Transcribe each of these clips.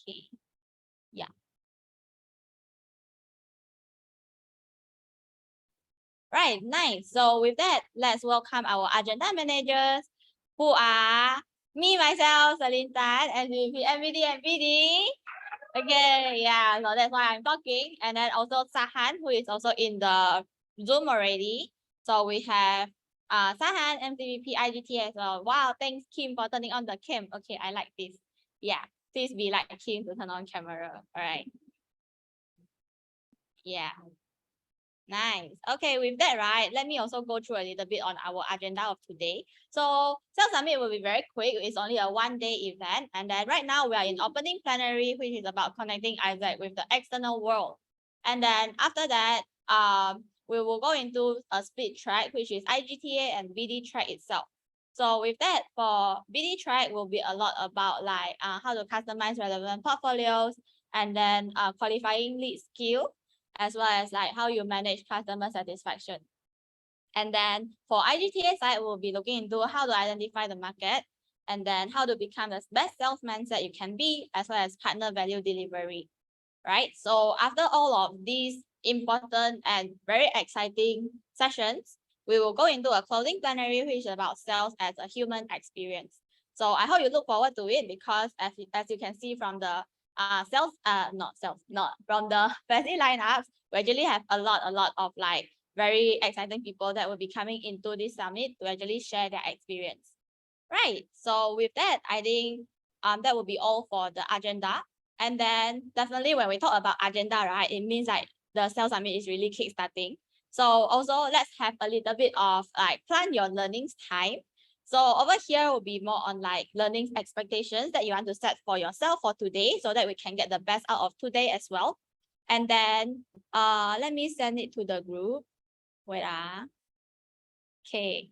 Okay. Yeah. Right, nice. So with that, let's welcome our agenda managers who are me, myself, Celine Tan, SVP, MVD, and BD. Okay, yeah, so that's why I'm talking. And then also Sahan, who is also in the Zoom already. So we have Sahan, MCVP, IGT as well. Wow, thanks Kim for turning on the cam. Okay, I like this. Yeah, please be like Kim to turn on camera. All right. Yeah. Nice. Okay, with that, right, let me also go through a little bit on our agenda of today. So Sales Summit will be very quick. It's only a one-day event. And then right now we are in opening plenary, which is about connecting Isaac with the external world. And then after that, we will go into a split track, which is IGTA and BD track itself. So with that, for BD track will be a lot about like how to customize relevant portfolios and then qualifying lead skill, as well as like how you manage customer satisfaction. And then for IGTA side, we'll be looking into how to identify the market and then how to become the best salesman that you can be, as well as partner value delivery, right? So after all of these important and very exciting sessions, we will go into a closing plenary, which is about sales as a human experience. So I hope you look forward to it, because as you can see from the from the Festi lineups, we actually have a lot of like very exciting people that will be coming into this summit to actually share their experience. Right. So with that, I think that will be all for the agenda. And then definitely when we talk about agenda, right, it means like the Sales Summit is really kickstarting. So also let's have a little bit of like plan your learnings time. So over here will be more on like learning expectations that you want to set for yourself for today, so that we can get the best out of today as well. And then let me send it to the group. Wait. Okay.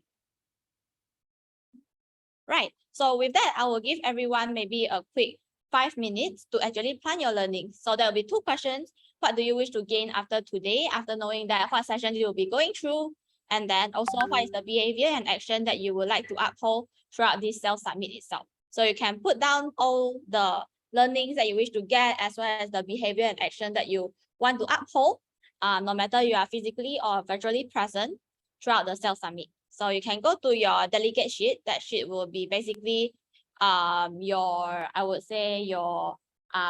Right. So with that, I will give everyone maybe a quick 5 minutes to actually plan your learning. So there will be 2 questions. What do you wish to gain after today, after knowing that what session you will be going through? And then also what is the behavior and action that you would like to uphold throughout this Sales Summit itself? So you can put down all the learnings that you wish to get, as well as the behavior and action that you want to uphold, no matter you are physically or virtually present throughout the Sales Summit. So you can go to your delegate sheet. That sheet will be basically your, I would say your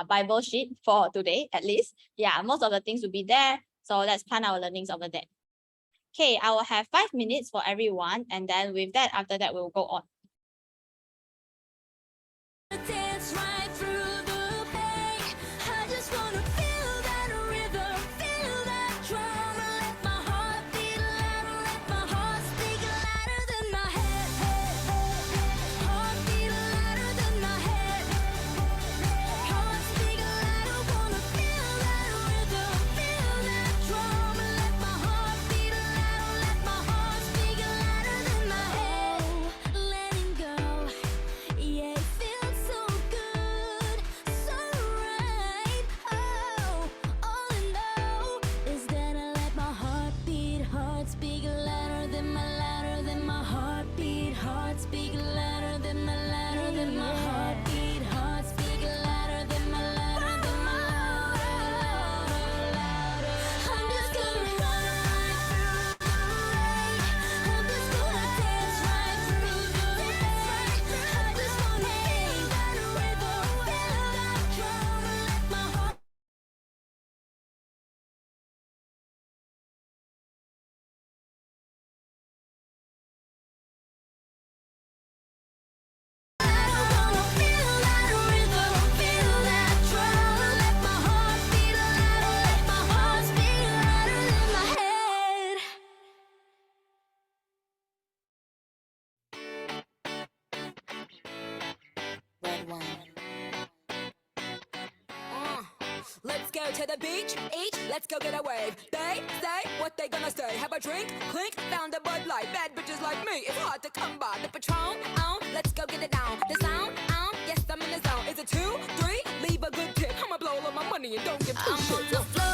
Bible sheet for today, at least. Yeah, most of the things will be there. So let's plan our learnings over there. Okay, I will have 5 minutes for everyone. And then with that, after that, we'll go on. Let's go to the beach, let's go get a wave. They say what they gonna say. Have a drink, clink, found a Bud Light. Bad bitches like me, it's hard to come by. The Patron, let's go get it down. The sound, yes, I'm in the zone. Is it 2, 3? Leave a good tip. I'ma blow all my money and don't give two shits. I'm on the floor.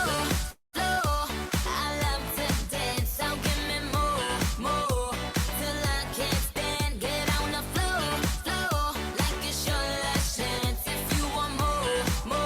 More.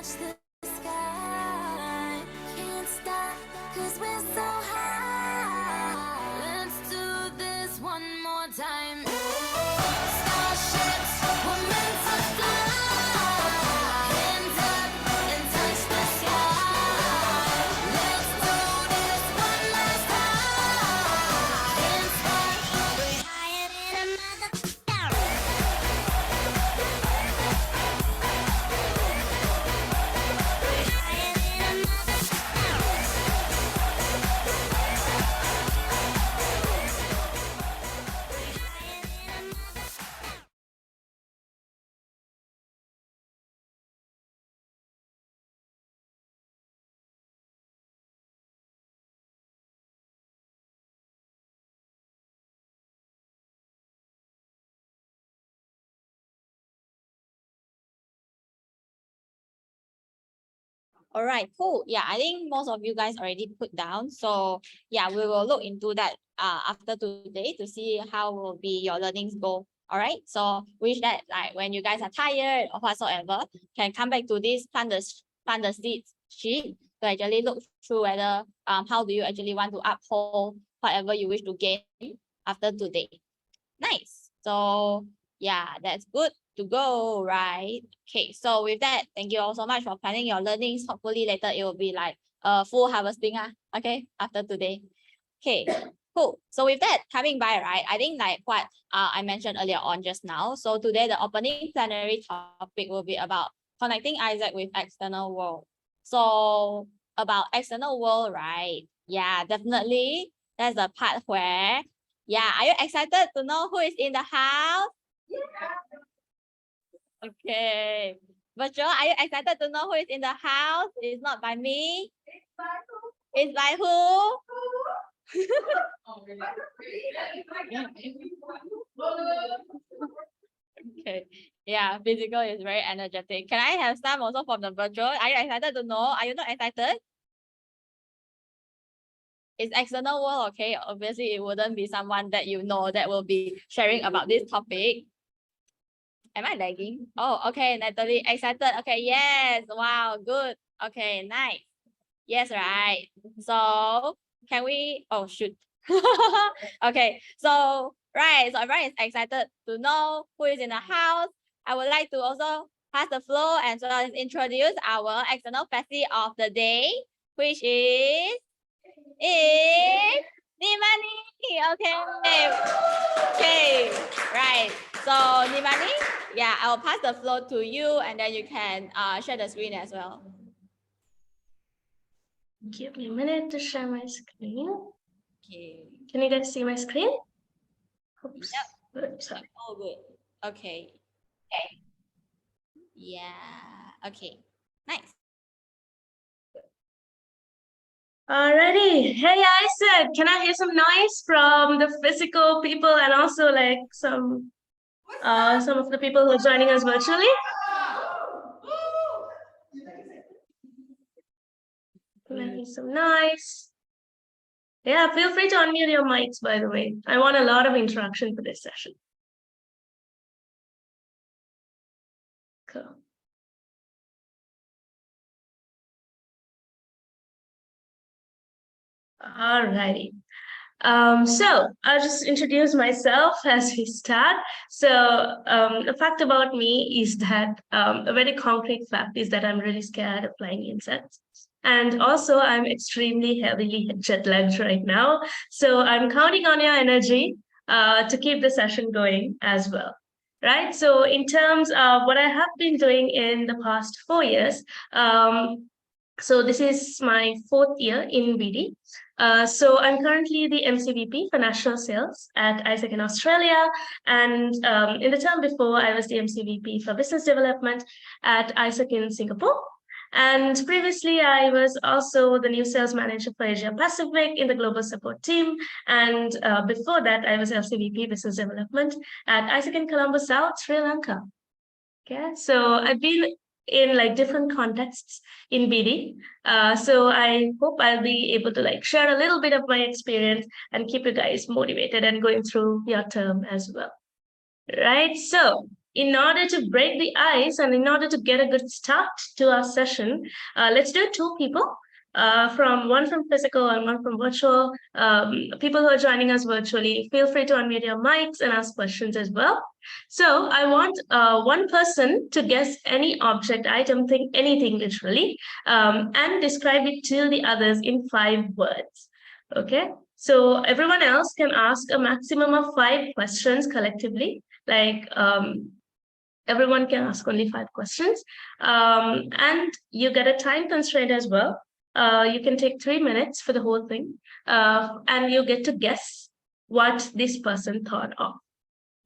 touch the sky. Can't stop, 'cause we're so high. Let's do this one more time. Starships, we're meant to fly. Hands up and touch the sky. Let's do this one last time. Can't stop, we're higher than a mother. All right, cool. Yeah, I think most of you guys already put down. So yeah, we will look into that after today to see how will be your learnings go. All right. So wish that like when you guys are tired or whatsoever, can come back to this plant the seeds sheet to actually look through whether how do you actually want to uphold whatever you wish to gain after today. Nice. So yeah, that's good to go, right? Okay, so with that, thank you all so much for planning your learnings. Hopefully later it will be like full harvesting, okay, after today. Okay, cool. So with that, coming by, right, I think like what I mentioned earlier on just now. So today the opening plenary topic will be about connecting Isaac with external world. So about external world, right? Yeah, definitely. That's the part where, yeah, are you excited to know who is in the house? Okay. Virtual, are you excited to know who is in the house? It's not by me. It's by who? Okay. Yeah, physical is very energetic. Can I have some also from the virtual? Are you excited to know? Are you not excited? It's external world, okay? Obviously, it wouldn't be someone that you know that will be sharing about this topic. Am I lagging? Oh, okay, Natalie, excited. Okay, yes. Wow, good. Okay, nice. Yes, right. So can we, oh shoot. Okay, so right, so everyone is excited to know who is in the house. I would like to also pass the floor and so as introduce our external facet of the day, which is Nimani. Okay. Okay, right. So Nimani, yeah, I'll pass the floor to you and then you can share the screen as well. Give me a minute to share my screen. Okay. Can you guys see my screen? Oops. Yep. Oops, sorry. Oh, good. Okay. Yeah. Okay. Nice. Alrighty. Hey, Isaac, can I hear some noise from the physical people and also like some of the people who are joining us virtually? Let me some noise. Yeah, feel free to unmute your mics, by the way. I want a lot of interaction for this session. Cool. Alrighty. So I'll just introduce myself as we start. So the fact about me is that a very concrete fact is that I'm really scared of flying insects. And also I'm extremely heavily jet lagged right now. So I'm counting on your energy to keep the session going as well. Right. So in terms of what I have been doing in the past 4 years, so this is my 4th year in BD. So I'm currently the MCVP for National Sales at Isaac in Australia. And in the term before, I was the MCVP for Business Development at Isaac in Singapore. And previously, I was also the new sales manager for Asia Pacific in the global support team. And before that, I was LCVP Business Development at Isaac in Colombo South, Sri Lanka. Okay, so I've been in like different contexts in BD. So I hope I'll be able to like share a little bit of my experience and keep you guys motivated and going through your term as well. Right, so in order to break the ice and in order to get a good start to our session, let's do two people. From one from physical and one from virtual. People who are joining us virtually, feel free to unmute your mics and ask questions as well. So I want one person to guess any object, item, thing, anything literally, and describe it to the others in 5 words. Okay, so everyone else can ask a maximum of 5 questions collectively. Like everyone can ask only 5 questions, and you get a time constraint as well. You can take 3 minutes for the whole thing, and you get to guess what this person thought of.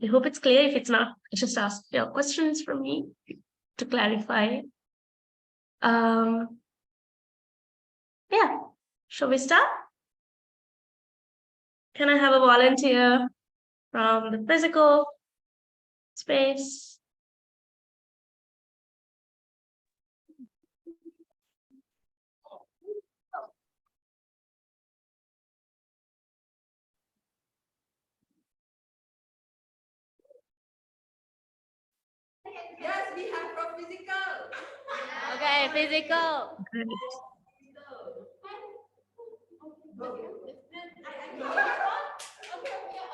I hope it's clear. If it's not, just ask your questions from me to clarify. Yeah, shall we start? Can I have a volunteer from the physical space? Yes, we have from physical. Okay, physical. Great.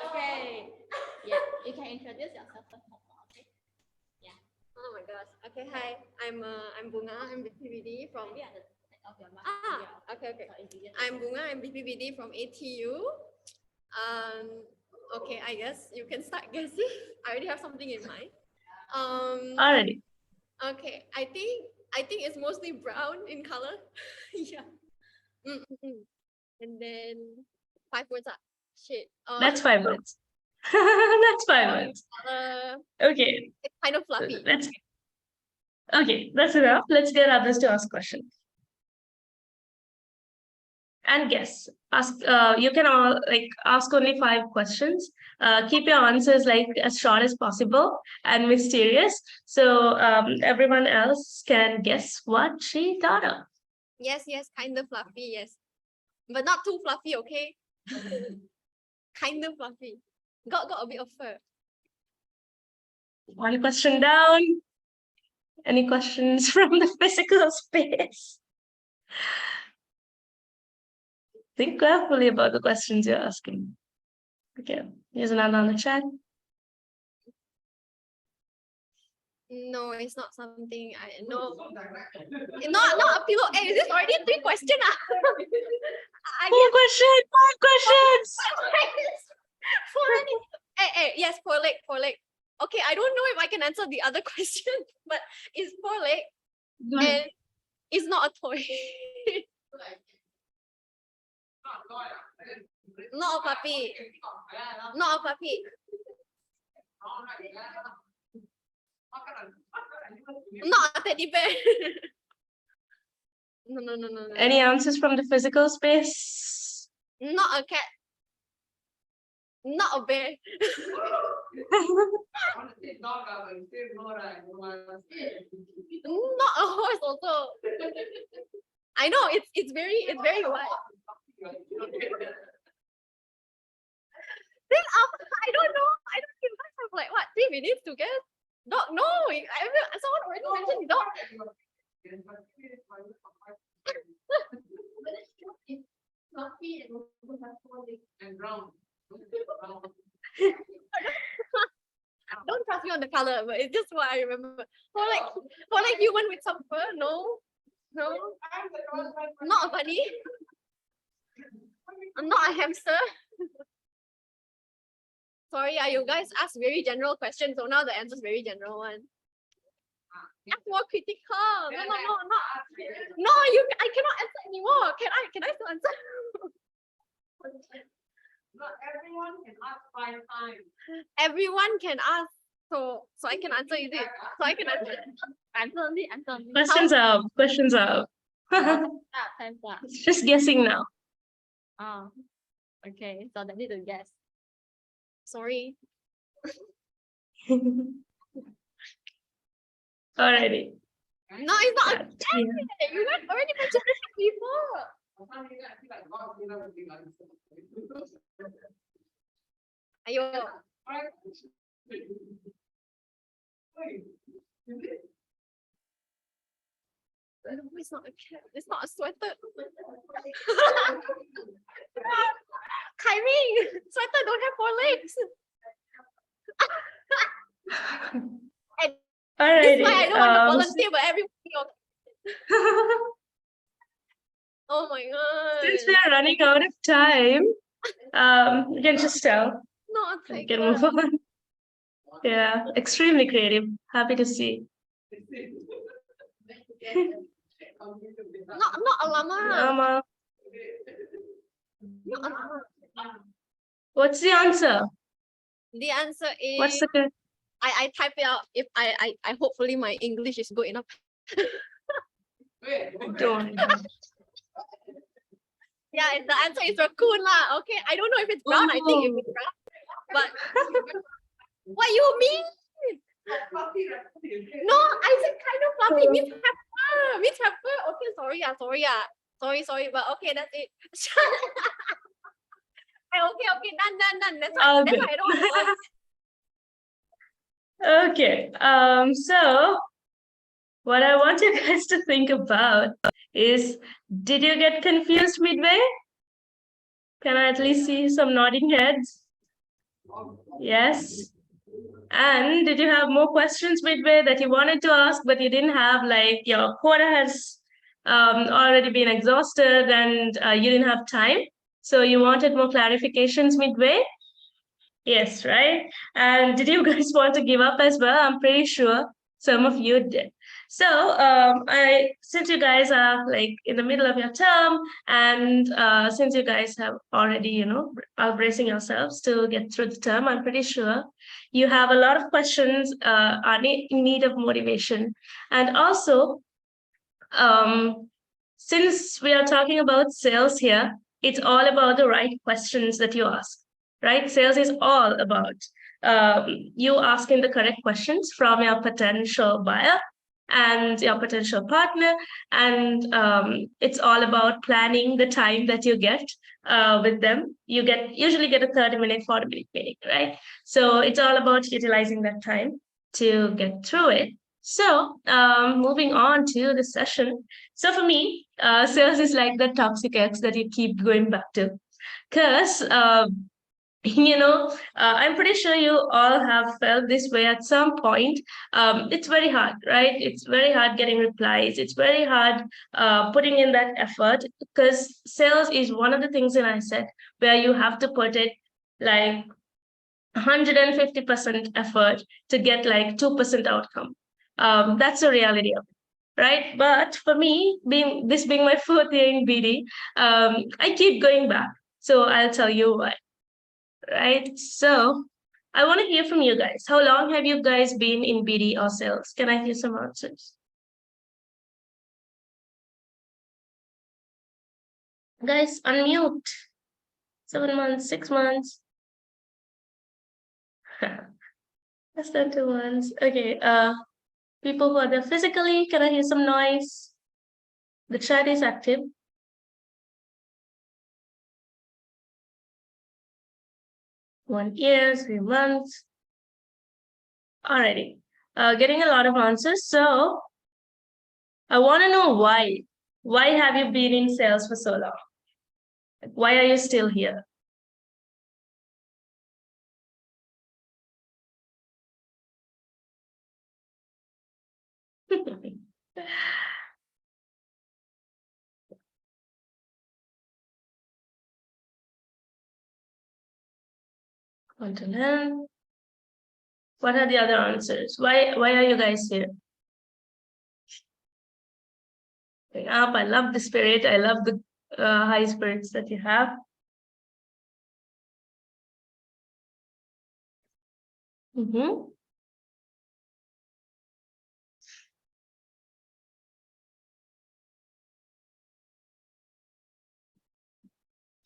Okay. Yeah, you can introduce yourself first. Okay. Yeah. Oh my gosh. Okay, hi. I'm Bunga. I'm BPBD from. Maybe at the side of your mouth. Okay. So it's easier to I'm know. Bunga. I'm BPBD from ATU. Okay. I guess you can start guessing. I already have something in mind. Alrighty. Okay. I think it's mostly brown in color. Yeah. And then 5 words. Shit. That's 5 minutes. That's 5 minutes. Okay, It's kind of fluffy. that's enough. Let's get others to ask questions. And guess. Ask. You can all ask only 5 questions. Keep your answers as short as possible and mysterious, so everyone else can guess what she thought of. Yes, kind of fluffy, yes. But not too fluffy, okay? Kind of fluffy. Got a bit of fur. 1 question down. Any questions from the physical space? Think carefully about the questions you're asking. Okay, here's another on the chat. No, it's not something I know. Not a pillow. Hey, is this already 3 questions? I 4 questions, 5 questions. Hey, yes, 4 leg. Okay, I don't know if I can answer the other question, but it's 4 leg and it's not a toy. Not a puppy. Not a puppy. Not a teddy bear. No. Any answers from the physical space? Not a cat. Not a bear. Not a horse also. I know it's very wide. Then I don't know. I don't think you guys have 3 minutes to guess. Dog, no. Someone already mentioned dog. Don't trust me on the color, but it's just what I remember. For human with some fur, no. Not a bunny. I'm not a hamster. Sorry, you guys ask very general questions, so now the answer is very general one. Ask more critical. No. I cannot answer anymore. Can I still answer? Not everyone can ask 5 times. Everyone can ask, so I can answer, is it? So I can answer. Answer only. Questions up. Time's up. Just guessing now. Oh, okay. So they need to guess. Sorry. Alrighty. No, it's not. That's clear. You guys already mentioned this before. Ayo. No, it's not a cap. It's not a sweater. Kyrie, sweater don't have 4 legs. This is why I Alrighty. don't want to volunteer, but everybody oh my Since god. we are running out of time, you can just tell. Not a We can tiger. move on. Yeah, extremely creative. Happy to see. Not a llama. Llama. Not a llama. What's the answer? The answer What's is the correct? I type it out if I hopefully my English is good enough. Don't. Yeah, the answer is raccoon lah. Okay, I don't know if it's brown. I think if it's brown, but what you mean? No, I said kind of fluffy. Means pepper. Means pepper. Okay, sorry, but okay, that's it. Okay, done. That's why. All That's good. why I don't want to ask. Okay. So what I want you guys to think about is, did you get confused midway? Can I at least see some nodding heads? Yes. And did you have more questions midway that you wanted to ask, but you didn't have, like your quota has already been exhausted and you didn't have time? So you wanted more clarifications midway? Yes, right? And did you guys want to give up as well? I'm pretty sure some of you did. So since you guys are like in the middle of your term, and since you guys have already, are bracing yourselves to get through the term, I'm pretty sure you have a lot of questions, are in need of motivation. And also, since we are talking about sales here, it's all about the right questions that you ask, right? Sales is all about you asking the correct questions from your potential buyer and your potential partner. And it's all about planning the time that you get with them. You usually get a 30-minute, 40-minute meeting, right? So it's all about utilizing that time to get through it. So moving on to the session. So for me, sales is like the toxic ex that you keep going back to. Because I'm pretty sure you all have felt this way at some point. It's very hard, right? It's very hard getting replies. It's very hard putting in that effort, because sales is one of the things that I said where you have to put it like 150% effort to get like 2% outcome. That's the reality of it, right? But for me, being my 4th year in BD, I keep going back. So I'll tell you why. Right. So I want to hear from you guys. How long have you guys been in BD or sales? Can I hear some answers? Guys, unmute. 7 months, 6 months. Less than 2 months. Okay. People who are there physically, can I hear some noise? The chat is active. One year, 3 months. Alrighty. Getting a lot of answers. So I want to know why. Why have you been in sales for so long? Why are you still here? Want to learn? What are the other answers? Why are you guys here? Up. I love the spirit. I love the high spirits that you have. Mm-hmm.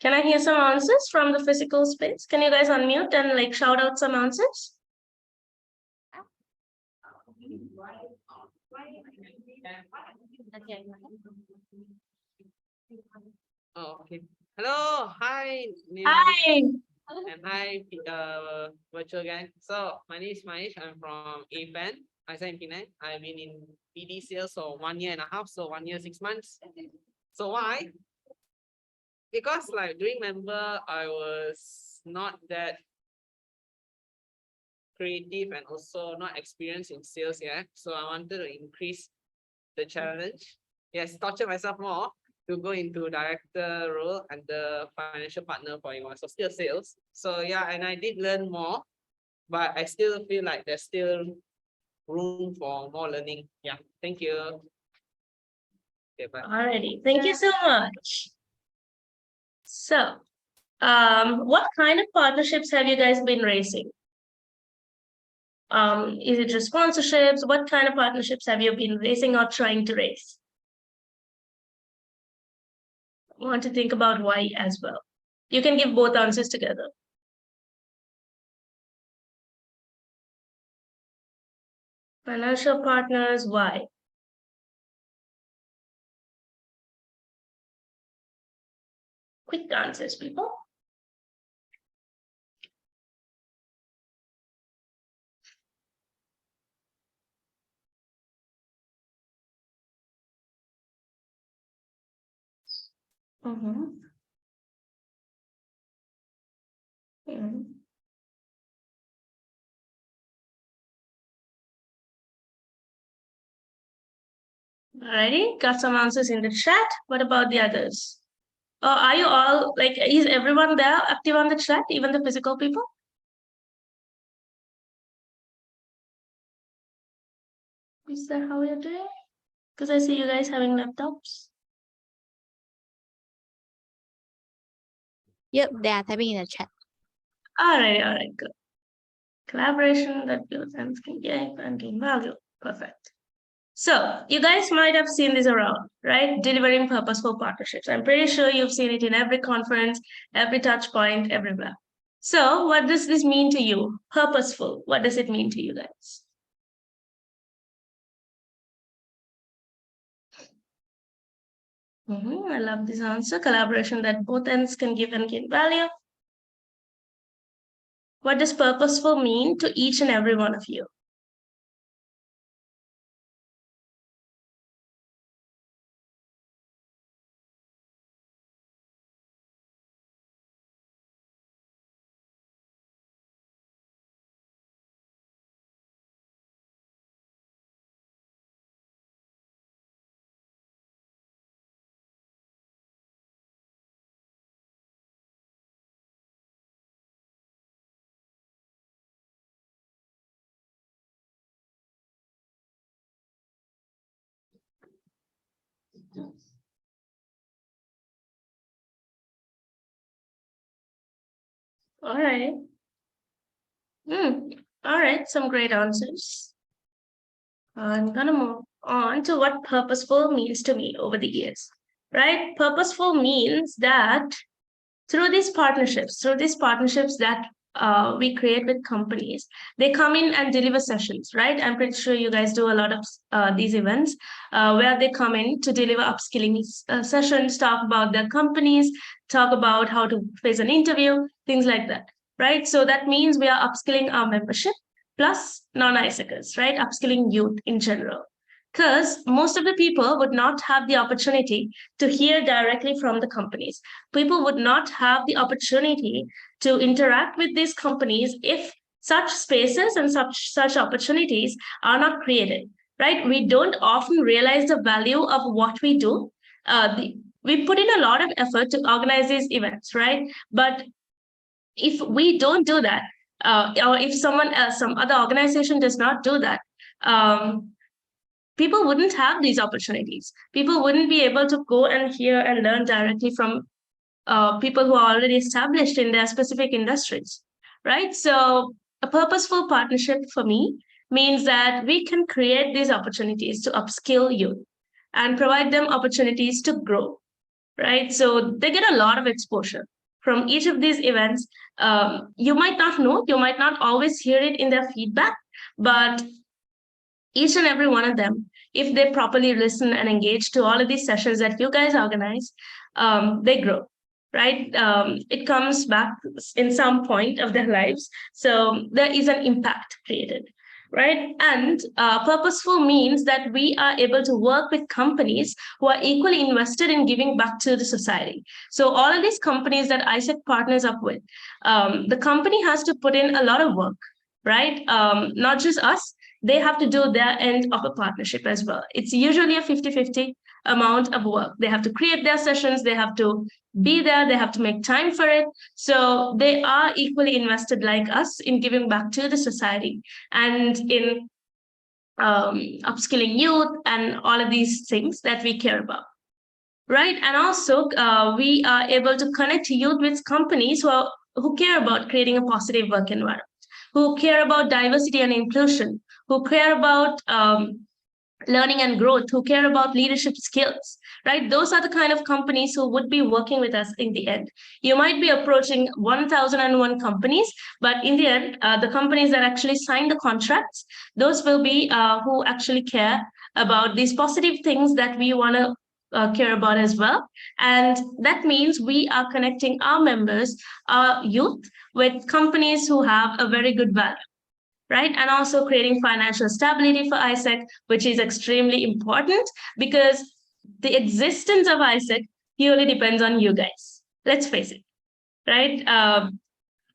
Can I hear some answers from the physical space? Can you guys unmute and like shout out some answers? Oh, okay. Hello, hi. Hi. And hi, virtual gang. So my name is Manish. I'm from APAN. I said in Penang. I've been in PD sales for 1 year and a half, so 1 year, 6 months. So why? Because like during member, I was not that creative and also not experienced in sales yet. So I wanted to increase the challenge. Yes, torture myself more to go into director role and the financial partner for you. So still sales. So yeah, and I did learn more, but I still feel like there's still room for more learning. Yeah, thank you. Okay, bye. Alrighty, thank you so much. So, what kind of partnerships have you guys been racing? Is it just sponsorships? What kind of partnerships have you been racing or trying to race? I want to think about why as well. You can give both answers together. Financial partners, why? Quick answers, people. Mm-hmm. Mm-hmm. Alrighty, got some answers in the chat. What about the others? Are you all like, is everyone there active on the chat, even the physical people? Is that how you're doing? Because I see you guys having laptops. Yep, they are typing in the chat. All right, good. Collaboration that builds and can give and gain value. Perfect. So you guys might have seen this around, right? Delivering purposeful partnerships. I'm pretty sure you've seen it in every conference, every touch point, everywhere. So what does this mean to you? Purposeful. What does it mean to you guys? I love this answer. Collaboration that both ends can give and gain value. What does purposeful mean to each and every one of you? All right. All right, some great answers. I'm gonna move on to what purposeful means to me over the years, right? Purposeful means that through these partnerships that we create with companies, they come in and deliver sessions, right? I'm pretty sure you guys do a lot of these events where they come in to deliver upskilling sessions, talk about their companies, talk about how to face an interview, things like that, right? So that means we are upskilling our membership plus non-ISECers, right? Upskilling youth in general. Because most of the people would not have the opportunity to hear directly from the companies. People would not have the opportunity to interact with these companies if such spaces and such opportunities are not created, right? We don't often realize the value of what we do. We put in a lot of effort to organize these events, right? But if we don't do that, or if someone else, some other organization does not do that, people wouldn't have these opportunities. People wouldn't be able to go and hear and learn directly from people who are already established in their specific industries, right? So a purposeful partnership for me means that we can create these opportunities to upskill youth and provide them opportunities to grow, right? So they get a lot of exposure from each of these events. You might not know, you might not always hear it in their feedback, but each and every one of them, if they properly listen and engage to all of these sessions that you guys organize, they grow, right? It comes back in some point of their lives. So there is an impact created. right? And purposeful means that we are able to work with companies who are equally invested in giving back to the society. So all of these companies that ISEC partners up with, the company has to put in a lot of work, right? Not just us, they have to do their end of a partnership as well. It's usually a 50-50 amount of work. They have to create their sessions, they have to be there, they have to make time for it. So they are equally invested like us in giving back to the society and in upskilling youth and all of these things that we care about. Right. And also, we are able to connect youth with companies who care about creating a positive work environment, who care about diversity and inclusion, who care about learning and growth, who care about leadership skills, right? Those are the kind of companies who would be working with us in the end. You might be approaching 1001 companies, but in the end, the companies that actually sign the contracts, those will be who actually care about these positive things that we want to care about as well. And that means we are connecting our members, our youth, with companies who have a very good value, right? And also creating financial stability for ISEC, which is extremely important because the existence of ISEC purely depends on you guys. Let's face it, right?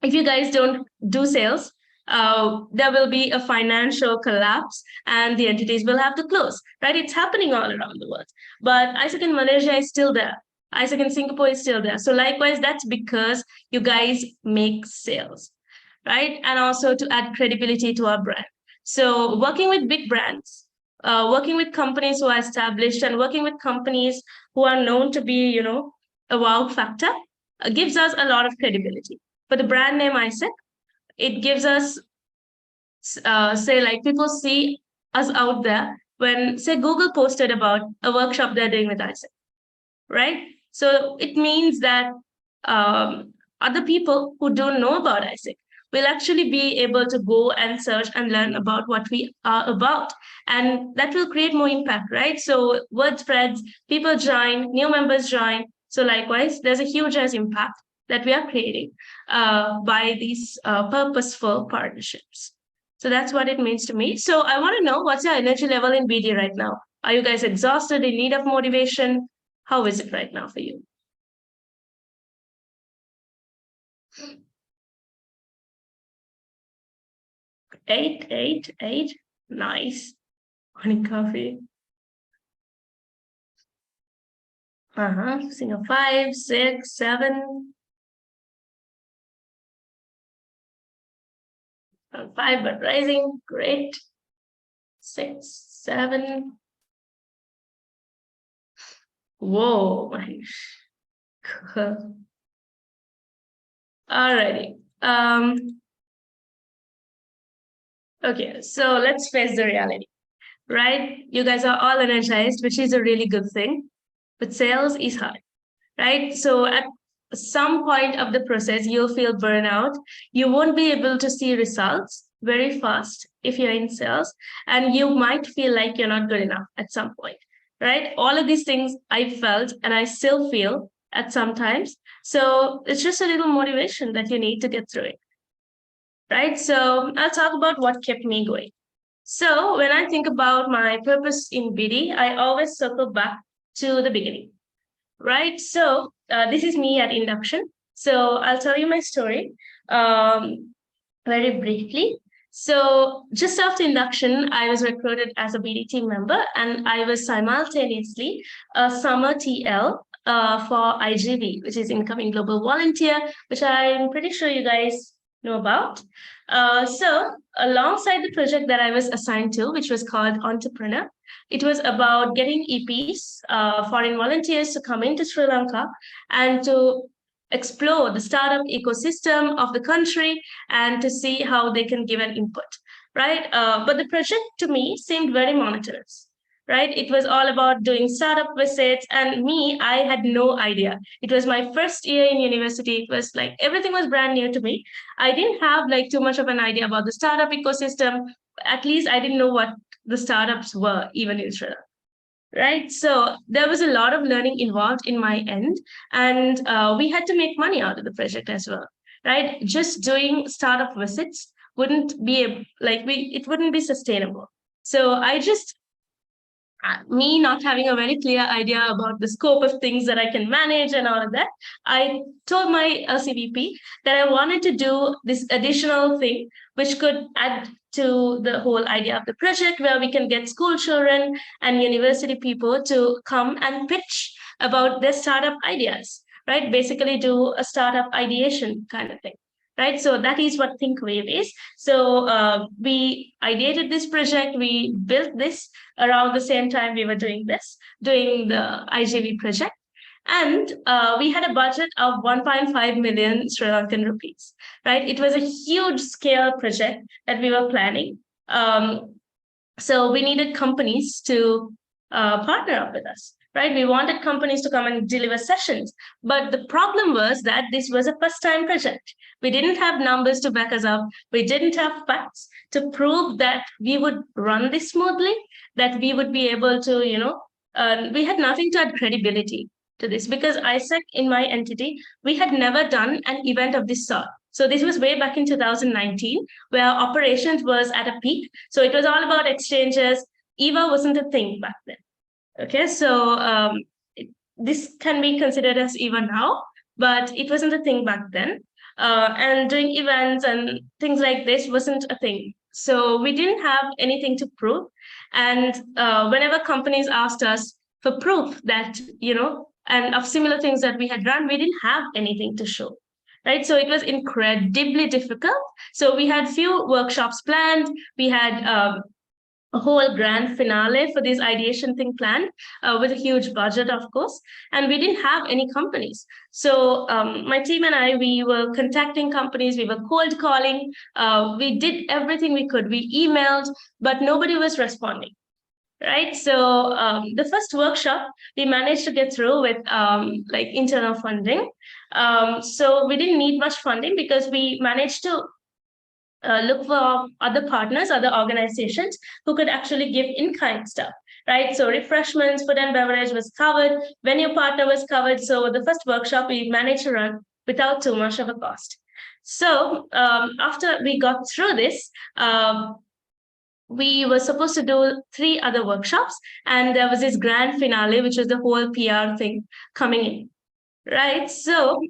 If you guys don't do sales, there will be a financial collapse and the entities will have to close, right? It's happening all around the world. But ISEC in Malaysia is still there. ISEC in Singapore is still there. So likewise, that's because you guys make sales, right? And also to add credibility to our brand. So working with big brands, working with companies who are established and working with companies who are known to be, a wow factor gives us a lot of credibility. For the brand name ISEC, it gives us, say, like people see us out there when, say, Google posted about a workshop they're doing with ISEC, right? So it means that other people who don't know about ISEC will actually be able to go and search and learn about what we are about. And that will create more impact, right? So word spreads, people join, new members join. So likewise, there's a huge impact that we are creating by these purposeful partnerships. So that's what it means to me. So I want to know, what's your energy level in BD right now? Are you guys exhausted, in need of motivation? How is it right now for you? Eight. Nice. Morning coffee. Seeing a 5, 6, 7. 5 but rising. Great. 6, 7. Whoa. Alrighty. Okay, so let's face the reality, right? You guys are all energized, which is a really good thing, but sales is hard, right? So at some point of the process, you'll feel burnout. You won't be able to see results very fast if you're in sales, and you might feel like you're not good enough at some point, right? All of these things I felt and I still feel at some times. So it's just a little motivation that you need to get through it, right? So I'll talk about what kept me going. So when I think about my purpose in BD, I always circle back to the beginning, right? So this is me at induction. So I'll tell you my story very briefly. So just after induction, I was recruited as a BD team member, and I was simultaneously a summer TL for IGV, which is Incoming Global Volunteer, which I'm pretty sure you guys know about. So alongside the project that I was assigned to, which was called Entrepreneur, it was about getting EPs, foreign volunteers, to come into Sri Lanka and to explore the startup ecosystem of the country and to see how they can give an input, right? But the project to me seemed very monotonous, right? It was all about doing startup visits, and me, I had no idea. It was my first year in university. It was like everything was brand new to me. I didn't have like too much of an idea about the startup ecosystem. At least I didn't know what the startups were even in Sri Lanka, right? So there was a lot of learning involved in my end, and we had to make money out of the project as well, right? Just doing startup visits wouldn't be it wouldn't be sustainable. So I just me not having a very clear idea about the scope of things that I can manage and all of that, I told my LCVP that I wanted to do this additional thing, which could add to the whole idea of the project, where we can get school children and university people to come and pitch about their startup ideas, right? Basically do a startup ideation kind of thing. Right, so that is what ThinkWave is. So we ideated this project, we built this around the same time we were doing the IGV project. And we had a budget of 1.5 million Sri Lankan rupees, right? It was a huge scale project that we were planning. So we needed companies to partner up with us, right? We wanted companies to come and deliver sessions. But the problem was that this was a first time project. We didn't have numbers to back us up. We didn't have facts to prove that we would run this smoothly, that we would be able to, we had nothing to add credibility to this, because ISEC in my entity, we had never done an event of this sort. So this was way back in 2019, where operations was at a peak. So it was all about exchanges. EVA wasn't a thing back then. Okay, so this can be considered as EVA now, but it wasn't a thing back then. And doing events and things like this wasn't a thing. So we didn't have anything to prove. And whenever companies asked us for proof that, and of similar things that we had run, we didn't have anything to show. Right, so it was incredibly difficult. So we had few workshops planned. We had a whole grand finale for this ideation thing planned with a huge budget, of course, and we didn't have any companies. So my team and I, we were contacting companies, we were cold calling, we did everything we could. We emailed, but nobody was responding. Right, so the first workshop we managed to get through with internal funding. So we didn't need much funding because we managed to look for other partners, other organizations who could actually give in-kind stuff, right? So refreshments, food and beverage was covered, venue partner was covered. So the first workshop we managed to run without too much of a cost. So after we got through this, we were supposed to do 3 other workshops, and there was this grand finale, which was the whole PR thing coming in, right? So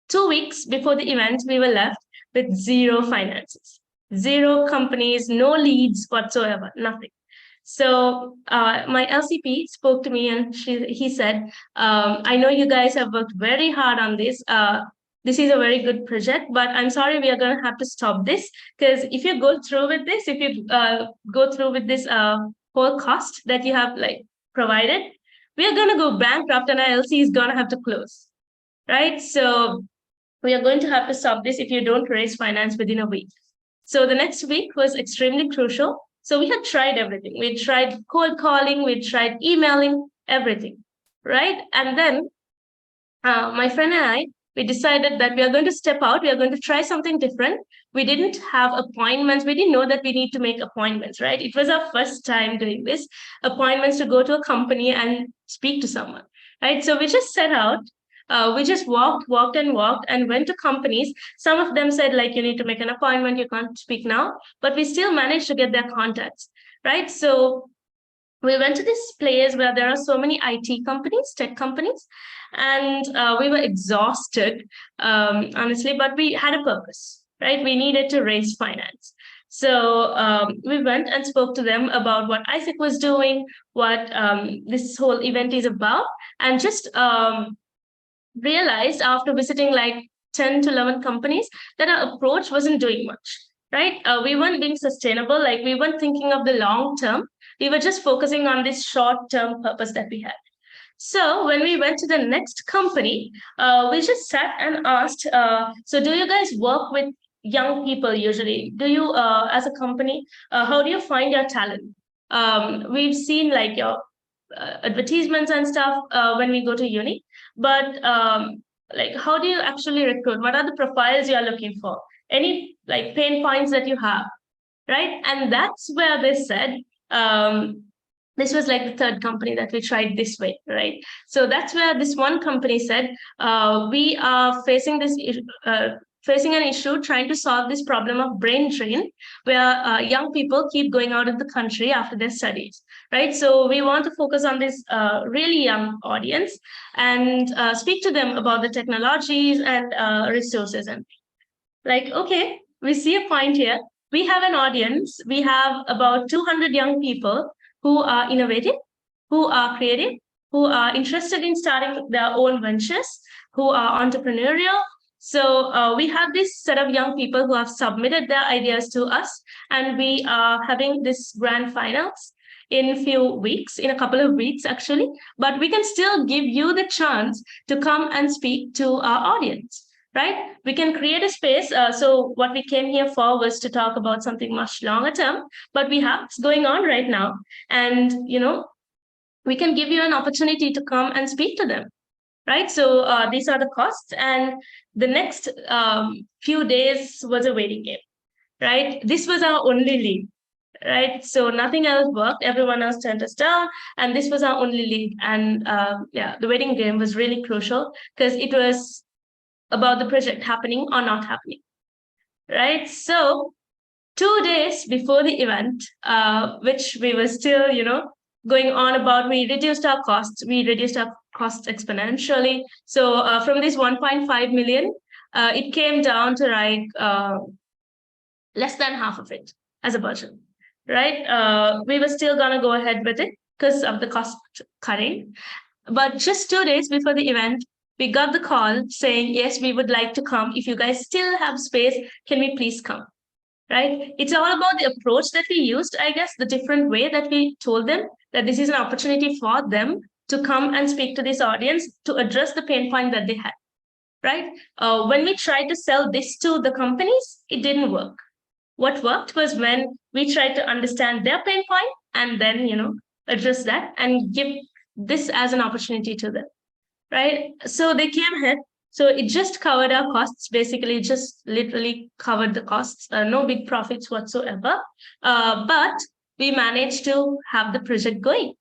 2 weeks before the event, we were left with 0 finances, 0 companies, no leads whatsoever, nothing. So my LCP spoke to me and he said, I know you guys have worked very hard on this. This is a very good project, but I'm sorry, we are going to have to stop this, because if you go through with this, if you go through with this whole cost that you have provided, we are going to go bankrupt and our LC is going to have to close, right? So we are going to have to stop this if you don't raise finance within a week. So the next week was extremely crucial. So we had tried everything. We tried cold calling, we tried emailing, everything, right? And then my friend and I, we decided that we are going to step out. We are going to try something different. We didn't have appointments. We didn't know that we need to make appointments, right? It was our first time doing this, appointments to go to a company and speak to someone, right? So we just set out. We just walked and went to companies. Some of them said, you need to make an appointment. You can't speak now, but we still managed to get their contacts, right? So we went to this place where there are so many IT companies, tech companies, and we were exhausted, honestly, but we had a purpose, right? We needed to raise finance. So we went and spoke to them about what ISEC was doing, what this whole event is about, and just realized after visiting 10 to 11 companies that our approach wasn't doing much, right? We weren't being sustainable, we weren't thinking of the long term. We were just focusing on this short-term purpose that we had. So when we went to the next company, we just sat and asked, so do you guys work with young people usually? Do you, as a company, how do you find your talent? We've seen your advertisements and stuff when we go to uni, but how do you actually recruit? What are the profiles you are looking for? Any pain points that you have, right? And that's where they said, this was the third company that we tried this way, right? So that's where this one company said, we are facing this facing an issue trying to solve this problem of brain drain, where young people keep going out of the country after their studies, right? So we want to focus on this really young audience and speak to them about the technologies and resources. And like, okay, we see a point here. We have an audience. We have about 200 young people who are innovative, who are creative, who are interested in starting their own ventures, who are entrepreneurial. So we have this set of young people who have submitted their ideas to us, and we are having this grand finals in a few weeks, in a couple of weeks actually. But we can still give you the chance to come and speak to our audience, right? We can create a space. So what we came here for was to talk about something much longer term, but we have it's going on right now. And, we can give you an opportunity to come and speak to them, right? So these are the costs. And the next few days was a waiting game, right? This was our only lead, right? So nothing else worked. Everyone else turned us down. And this was our only lead. And yeah, the waiting game was really crucial because it was about the project happening or not happening, right? So 2 days before the event, which we were still, going on about, we reduced our costs. We reduced our costs exponentially. So from this 1.5 million, it came down to like less than half of it as a budget, right? We were still gonna go ahead with it because of the cost cutting. But just 2 days before the event, we got the call saying, yes, we would like to come. If you guys still have space, can we please come? Right? It's all about the approach that we used, I guess, the different way that we told them that this is an opportunity for them to come and speak to this audience to address the pain point that they had, right? When we tried to sell this to the companies, it didn't work. What worked was when we tried to understand their pain point and then, address that and give this as an opportunity to them, right? So they came here. So it just covered our costs, basically just literally covered the costs, no big profits whatsoever. But we managed to have the project going,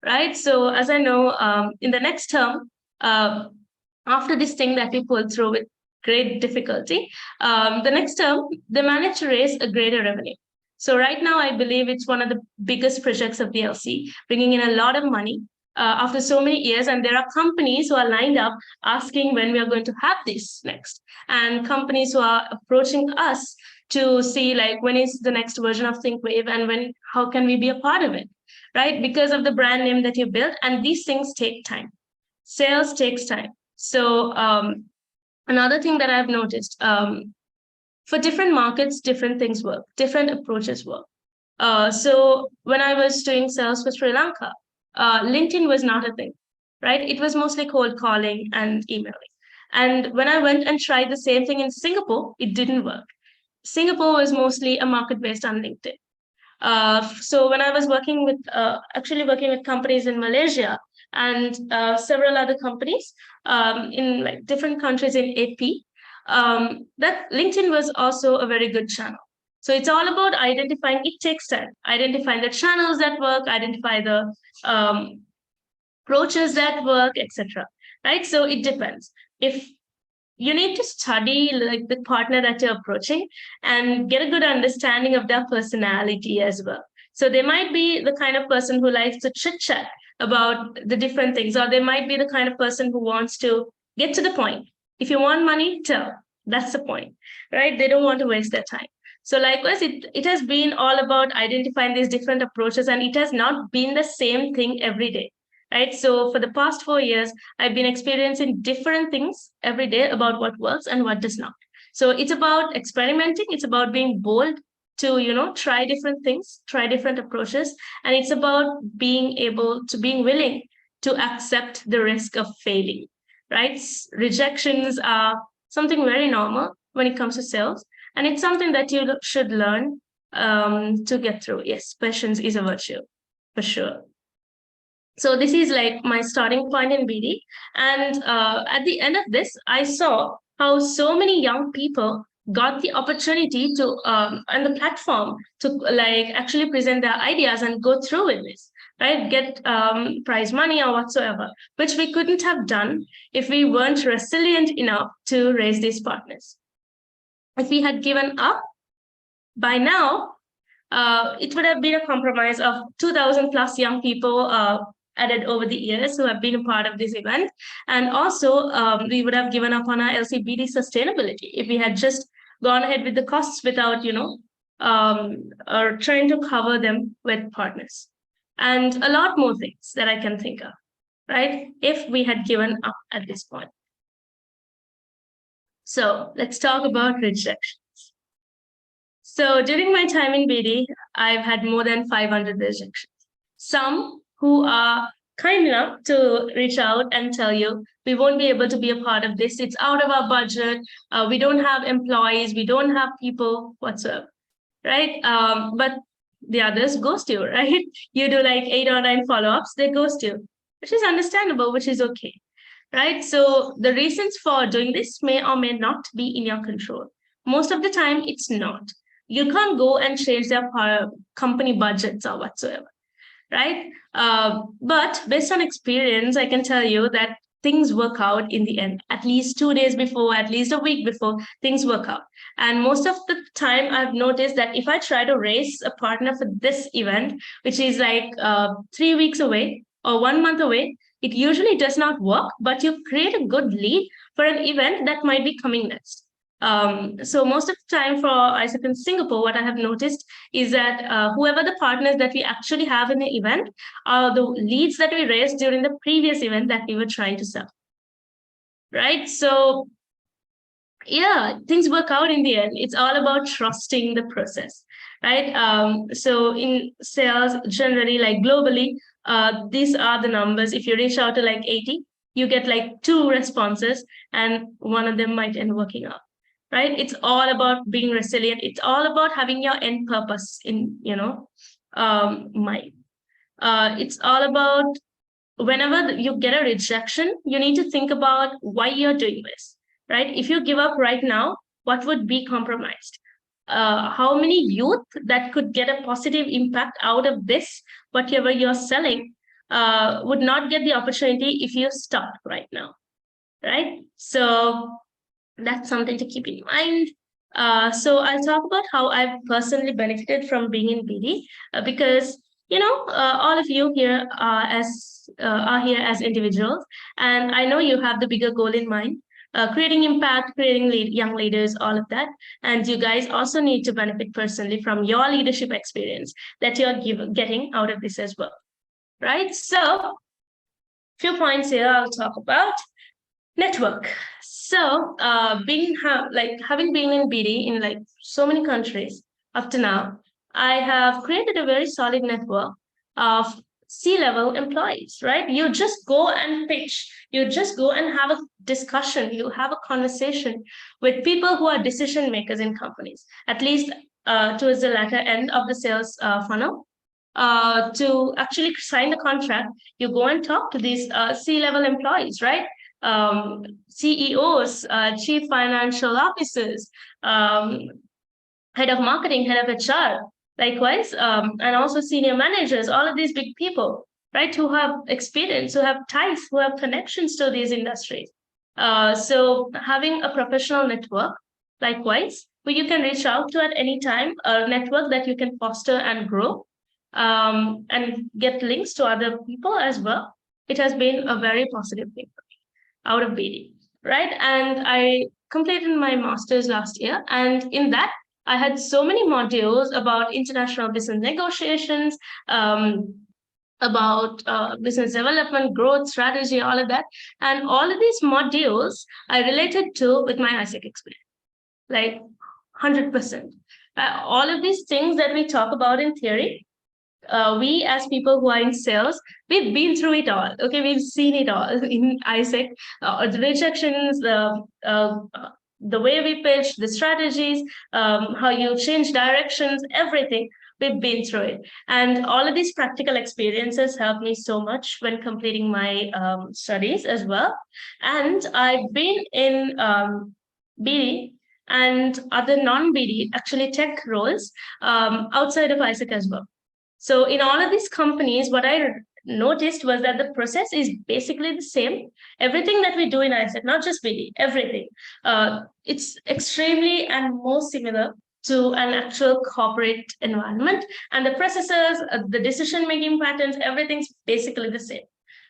right? So as I know, in the next term, after this thing that we pulled through with great difficulty, the next term, they managed to raise a greater revenue. So right now, I believe it's one of the biggest projects of the LC, bringing in a lot of money after so many years. And there are companies who are lined up asking when we are going to have this next. And companies who are approaching us to see like when is the next version of ThinkWave and how can we be a part of it, right? Because of the brand name that you built. And these things take time. Sales takes time. So another thing that I've noticed, for different markets, different things work, different approaches work. So when I was doing sales for Sri Lanka, LinkedIn was not a thing, right? It was mostly cold calling and emailing. And when I went and tried the same thing in Singapore, it didn't work. Singapore was mostly a market based on LinkedIn. So when I was working with companies in Malaysia and several other companies in like different countries in AP, that LinkedIn was also a very good channel. So it's all about identifying, it takes time, identifying the channels that work, identify the approaches that work, etc. Right? So it depends. If you need to study like the partner that you're approaching and get a good understanding of their personality as well. So they might be the kind of person who likes to chit chat about the different things, or they might be the kind of person who wants to get to the point. If you want money, tell. That's the point, right? They don't want to waste their time. So likewise, it has been all about identifying these different approaches, and it has not been the same thing every day, right? So for the past 4 years, I've been experiencing different things every day about what works and what does not. So it's about experimenting. It's about being bold to, try different things, try different approaches. And it's about being willing to accept the risk of failing, right? Rejections are something very normal when it comes to sales. And it's something that you should learn to get through. Yes, patience is a virtue, for sure. So this is like my starting point in BD. And at the end of this, I saw how so many young people got the opportunity to on the platform to like actually present their ideas and go through with this, right? Get prize money or whatsoever, which we couldn't have done if we weren't resilient enough to raise these partners. if we had given up, by now, it would have been a compromise of 2,000 plus young people added over the years who have been a part of this event. And also, we would have given up on our LCBD sustainability if we had just gone ahead with the costs without, or trying to cover them with partners. And a lot more things that I can think of, right? If we had given up at this point. So let's talk about rejections. So during my time in BD, I've had more than 500 rejections. Some who are kind enough to reach out and tell you, we won't be able to be a part of this. It's out of our budget. We don't have employees. We don't have people whatsoever, right? But the others ghost you, right? You do like 8 or 9 follow-ups, they ghost you, which is understandable, which is okay, right? So the reasons for doing this may or may not be in your control. Most of the time, it's not. You can't go and change their company budgets or whatsoever, right? But based on experience, I can tell you that things work out in the end. At least 2 days before, at least a week before, things work out. And most of the time, I've noticed that if I try to raise a partner for this event, which is like 3 weeks away or 1 month away, it usually does not work, but you create a good lead for an event that might be coming next. So most of the time for ISEC in Singapore, what I have noticed is that whoever the partners that we actually have in the event are the leads that we raised during the previous event that we were trying to sell, right? So yeah, things work out in the end. It's all about trusting the process, right? So in sales, generally, like globally, these are the numbers. If you reach out to like 80, you get like 2 responses and one of them might end working out. Right? It's all about being resilient. It's all about having your end purpose in, mind. It's all about whenever you get a rejection, you need to think about why you're doing this, right? If you give up right now, what would be compromised? How many youth that could get a positive impact out of this, whatever you're selling, would not get the opportunity if you stop right now, right? So that's something to keep in mind. So I'll talk about how I've personally benefited from being in BD because all of you here are here as individuals, and I know you have the bigger goal in mind, creating impact, creating young leaders, all of that, and you guys also need to benefit personally from your leadership experience that you're getting out of this as well, right? So, few points here I'll talk about. Network. So, having been in BD in like so many countries up to now, I have created a very solid network of C-level employees, right? You just go and pitch, you just go and have a discussion, you have a conversation with people who are decision makers in companies, at least towards the latter end of the sales funnel. To actually sign the contract, you go and talk to these C-level employees, right? CEOs, chief financial officers, head of marketing, head of HR, likewise, and also senior managers, all of these big people, right, who have experience, who have ties, who have connections to these industries. So having a professional network, likewise, who you can reach out to at any time, a network that you can foster and grow, and get links to other people as well. It has been a very positive thing for me out of BD, right? And I completed my master's last year. And in that, I had so many modules about international business negotiations, about business development, growth, strategy, all of that. And all of these modules I related to with my ISEC experience, like 100%. All of these things that we talk about in theory, we as people who are in sales, we've been through it all. Okay, we've seen it all in ISEC, the rejections, the way we pitch, the strategies, how you change directions, everything. We've been through it. And all of these practical experiences helped me so much when completing my studies as well. And I've been in BD and other non-BD, actually tech roles outside of ISEC as well. So in all of these companies, what I noticed was that the process is basically the same. Everything that we do in ISEC, not just BD, everything, it's extremely and more similar to an actual corporate environment. And the processes, the decision-making patterns, everything's basically the same,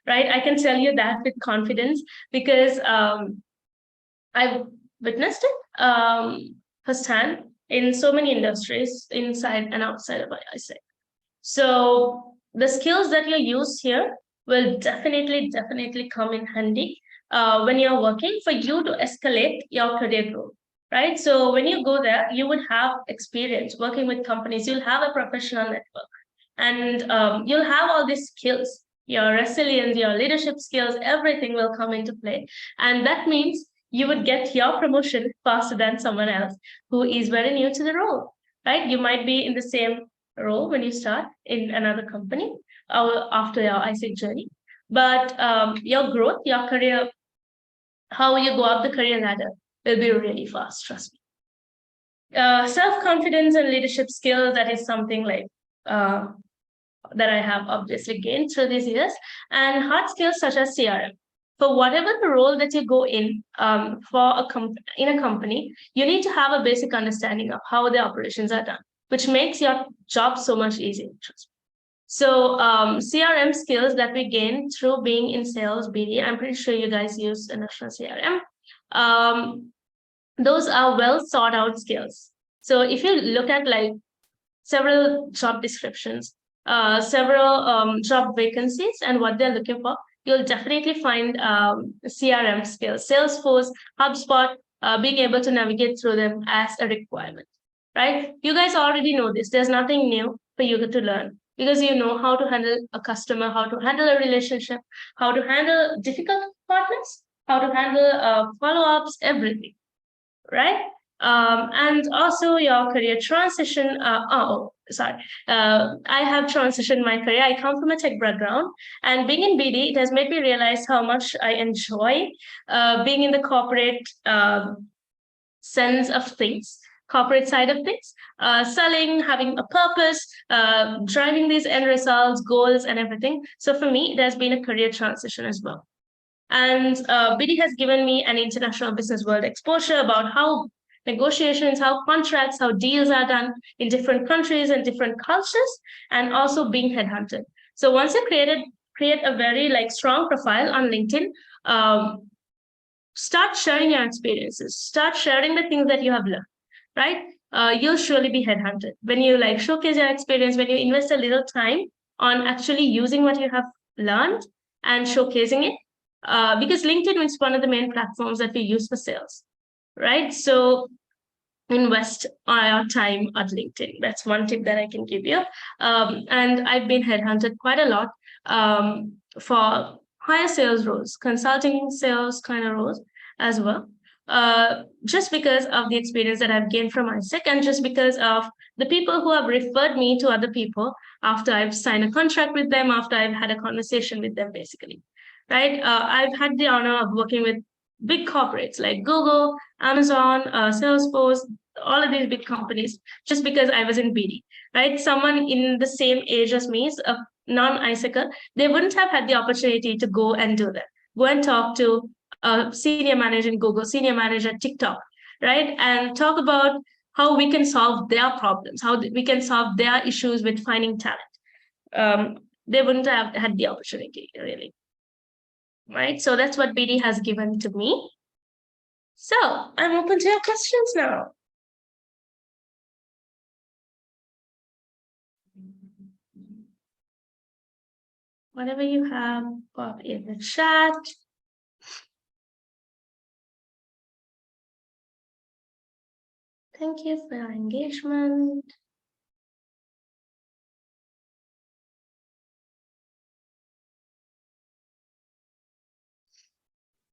right? I can tell you that with confidence because I've witnessed it firsthand in so many industries inside and outside of ISEC. So the skills that you use here will definitely come in handy when you're working for you to escalate your career growth, right? So when you go there, you would have experience working with companies, you'll have a professional network, and you'll have all these skills, your resilience, your leadership skills, everything will come into play. And that means you would get your promotion faster than someone else who is very new to the role, right? You might be in the same role when you start in another company or after your ISEC journey. But your growth, your career, how you go up the career ladder will be really fast, trust me. Self-confidence and leadership skills, that is something like that I have obviously gained through these years, and hard skills such as CRM. For whatever the role that you go in in a company, you need to have a basic understanding of how the operations are done, which makes your job so much easier. So CRM skills that we gain through being in sales, BD, I'm pretty sure you guys use a national CRM. Those are well sought out skills. So if you look at like several job descriptions, several job vacancies and what they're looking for, you'll definitely find CRM skills, Salesforce, HubSpot, being able to navigate through them as a requirement, right? You guys already know this. There's nothing new for you to learn because you know how to handle a customer, how to handle a relationship, how to handle difficult partners, how to handle follow-ups, everything, right? And also your career transition. I have transitioned my career. I come from a tech background, and being in BD, it has made me realize how much I enjoy being in the corporate sense of things, corporate side of things, selling, having a purpose, driving these end results, goals, and everything. So for me, it has been a career transition as well. And BD has given me an international business world exposure about how negotiations, how contracts, how deals are done in different countries and different cultures, and also being headhunted. So once you create a very like strong profile on LinkedIn, start sharing your experiences, start sharing the things that you have learned, right? You'll surely be headhunted. When you like showcase your experience, when you invest a little time on actually using what you have learned and showcasing it, because LinkedIn is one of the main platforms that we use for sales, right? So invest our time at LinkedIn. That's one tip that I can give you. And I've been headhunted quite a lot for higher sales roles, consulting sales kind of roles as well. Just because of the experience that I've gained from ISEC and just because of the people who have referred me to other people after I've signed a contract with them, after I've had a conversation with them, basically, right? I've had the honor of working with big corporates like Google, Amazon, Salesforce, all of these big companies, just because I was in BD, right? Someone in the same age as me, a non-ISECer, they wouldn't have had the opportunity to go and do that. Go and talk to a senior manager in Google, senior manager at TikTok, right? And talk about how we can solve their problems, how we can solve their issues with finding talent. They wouldn't have had the opportunity, really. Right? So that's what BD has given to me. So I'm open to your questions now. Whatever you have, pop in the chat. Thank you for your engagement.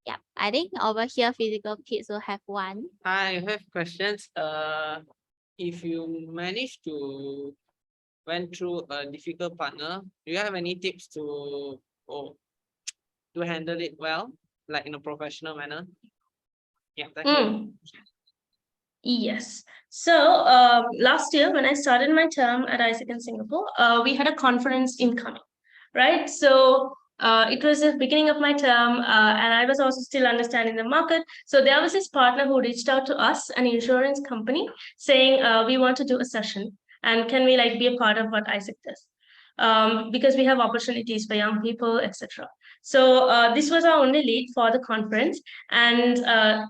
Yeah, I think over here, physical kids will have one. I have questions. If you manage to went through a difficult partner, do you have any tips to handle it well, like in a professional manner? Yeah, thank you. Yes. So last year, when I started my term at ISEC in Singapore, we had a conference incoming, right? So it was the beginning of my term, and I was also still understanding the market. So there was this partner who reached out to us, an insurance company, saying, we want to do a session, and can we like be a part of what Isaac does? Because we have opportunities for young people, etc. So this was our only lead for the conference, and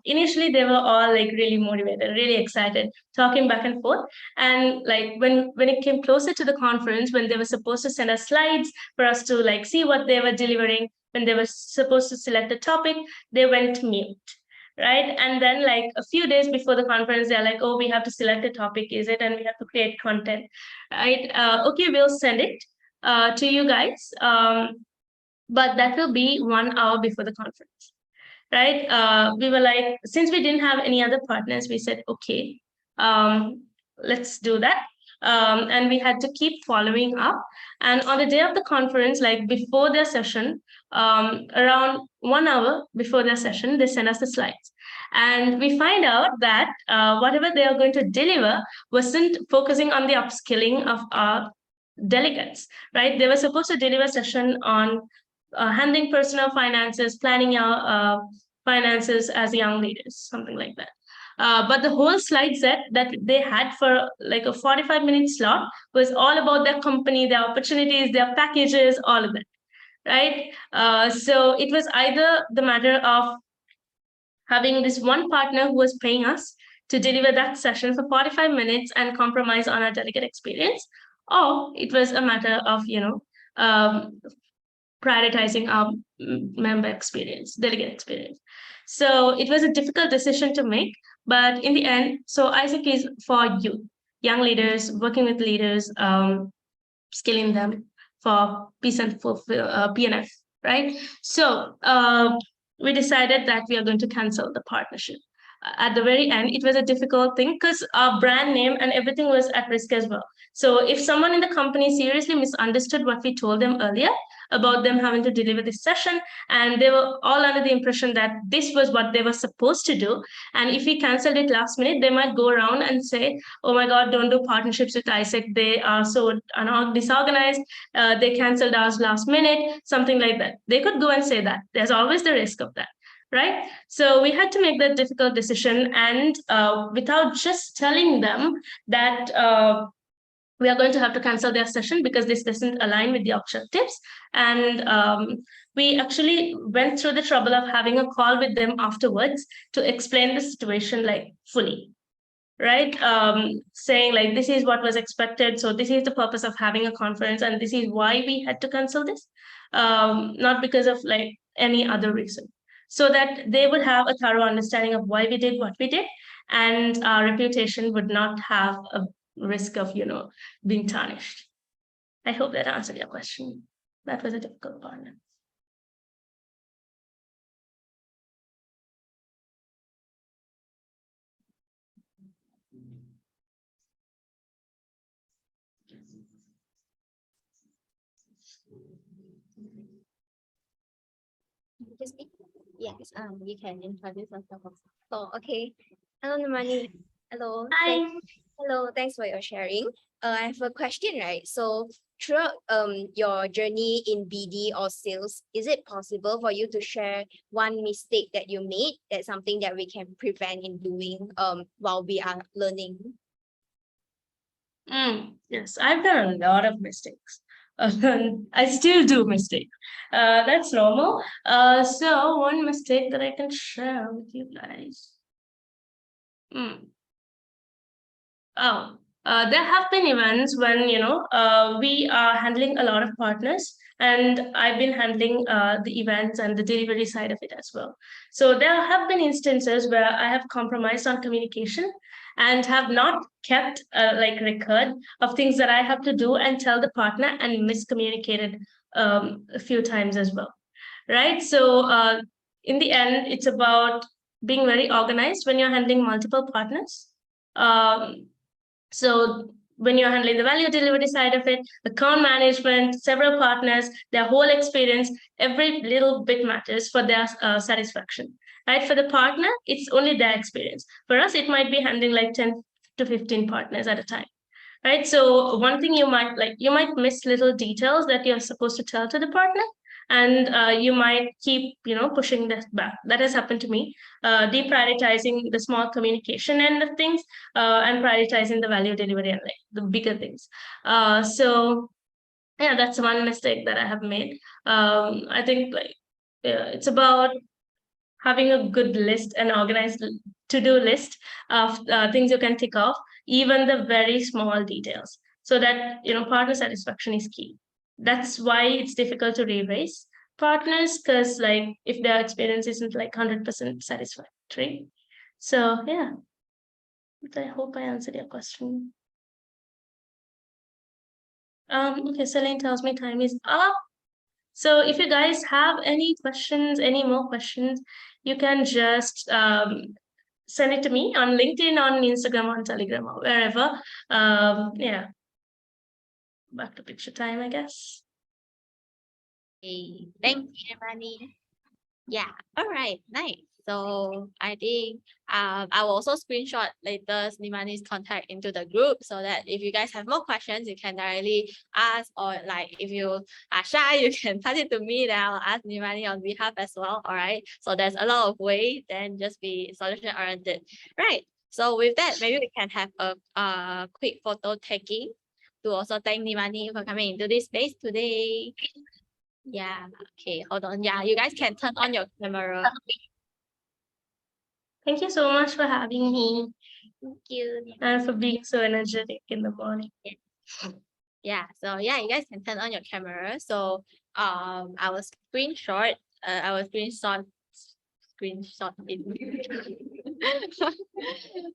initially they were all like really motivated, really excited, talking back and forth. And like when it came closer to the conference, when they were supposed to send us slides for us to like see what they were delivering, when they were supposed to select a topic, they went mute. Right. And then like a few days before the conference, they're like, oh, we have to select a topic, is it? And we have to create content. Right. Okay, we'll send it to you guys. But that will be 1 hour before the conference. Right. We were like, since we didn't have any other partners, we said, okay, let's do that. And we had to keep following up. And on the day of the conference, like before their session, around 1 hour before their session, they sent us the slides. And we find out that whatever they are going to deliver wasn't focusing on the upskilling of our delegates, right? They were supposed to deliver a session on handling personal finances, planning our finances as young leaders, something like that. But the whole slide set that they had for like a 45-minute slot was all about their company, their opportunities, their packages, all of that, right? So it was either the matter of having this one partner who was paying us to deliver that session for 45 minutes and compromise on our delegate experience, or it was a matter of, prioritizing our member experience, delegate experience. So it was a difficult decision to make, but in the end, so Isaac is for youth, young leaders, working with leaders, skilling them for peace and PNF, right? So we decided that we are going to cancel the partnership. At the very end, it was a difficult thing because our brand name and everything was at risk as well. So if someone in the company seriously misunderstood what we told them earlier about them having to deliver this session, and they were all under the impression that this was what they were supposed to do, and if we canceled it last minute, they might go around and say, oh my God, don't do partnerships with Isaac. They are so disorganized. They canceled ours last minute, something like that. They could go and say that. There's always the risk of that. Right. So we had to make that difficult decision. And without just telling them that we are going to have to cancel their session because this doesn't align with the objectives. And we actually went through the trouble of having a call with them afterwards to explain the situation like fully. Right. Saying like, this is what was expected. So this is the purpose of having a conference. And this is why we had to cancel this. Not because of like any other reason. So that they would have a thorough understanding of why we did what we did. And our reputation would not have a risk of, being tarnished. I hope that answered your question. That was a difficult part. Yes, you can introduce yourself also. Oh, okay. Hello, Namani. Hello. Hi. Hello, thanks for your sharing. I have a question, right? So throughout your journey in BD or sales, is it possible for you to share one mistake that you made? That's something that we can prevent in doing while we are learning. Yes, I've done a lot of mistakes. I still do mistakes. That's normal. So one mistake that I can share with you guys. There have been events when, we are handling a lot of partners, and I've been handling the events and the delivery side of it as well. So there have been instances where I have compromised on communication and have not kept like record of things that I have to do and tell the partner, and miscommunicated a few times as well. Right. So in the end, it's about being very organized when you're handling multiple partners. So when you're handling the value delivery side of it, account management, several partners, their whole experience, every little bit matters for their satisfaction. Right? For the partner, it's only their experience. For us, it might be handling like 10 to 15 partners at a time. right? So one thing you might miss little details that you're supposed to tell to the partner, and you might keep pushing that back. That has happened to me. Deprioritizing the small communication end of things, and prioritizing the value delivery and like the bigger things. So yeah, that's one mistake that I have made. I think it's about having a good list and organized to-do list of things you can tick off, even the very small details, so that partner satisfaction is key. That's why it's difficult to re-raise partners, because like if their experience isn't like 100% satisfactory. So yeah, I hope I answered your question. Okay, Celine tells me time is up. So if you guys have any questions, any more questions, you can just send it to me on LinkedIn, on Instagram, on Telegram, or wherever. Yeah. Back to picture time, I guess. Okay, thank you, Nimani. Yeah, all right, nice. So I think I will also screenshot later Nimani's contact into the group, so that if you guys have more questions, you can directly ask, or like if you are shy, you can pass it to me, then I'll ask Nimani on behalf as well. All right. So there's a lot of ways, then just be solution oriented. Right. So with that, maybe we can have a quick photo taking to also thank Nimani for coming into this space today. Yeah, okay, hold on. Yeah, you guys can turn on your camera. Thank you so much for having me Thank you. and for being so energetic in the morning. Yeah, so yeah, you guys can turn on your camera. So I will screenshot it.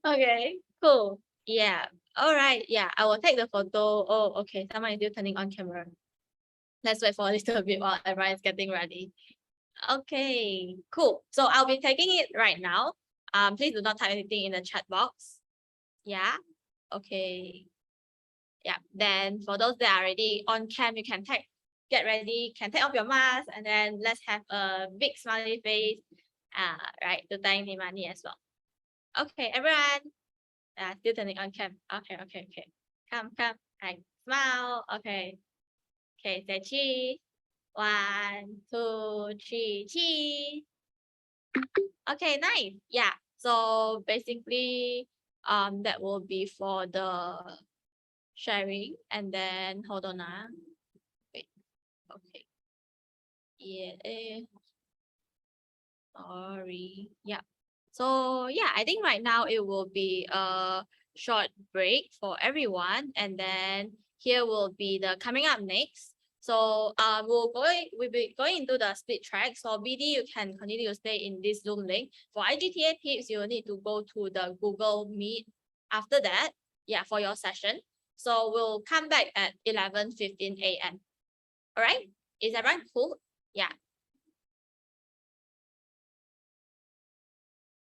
Okay, cool. Yeah. All right. Yeah, I will take the photo. Oh, okay. Someone is still turning on camera. Let's wait for a little bit while everyone is getting ready. Okay, cool. So I'll be taking it right now. Please do not type anything in the chat box. Yeah. Okay. Yeah. Then for those that are already on cam, you can get ready, can take off your mask, and then let's have a big smiley face. Right, to thank Nimani as well. Okay, everyone. Still turning on cam. Okay. Come. Right. Smile. Okay. Okay, say cheese. 1, 2, 3, cheese. Okay, nice. Yeah. So basically, that will be for the sharing, and then hold on. Wait. Okay. Yeah. Sorry. Yeah. So yeah, I think right now it will be a short break for everyone, and then here will be the coming up next. So we'll be going into the split track. So BD, you can continue to stay in this Zoom link. For IGTA tips, you will need to go to the Google Meet after that. Yeah, for your session. So we'll come back at 11:15 a.m. All right, is everyone cool? Yeah.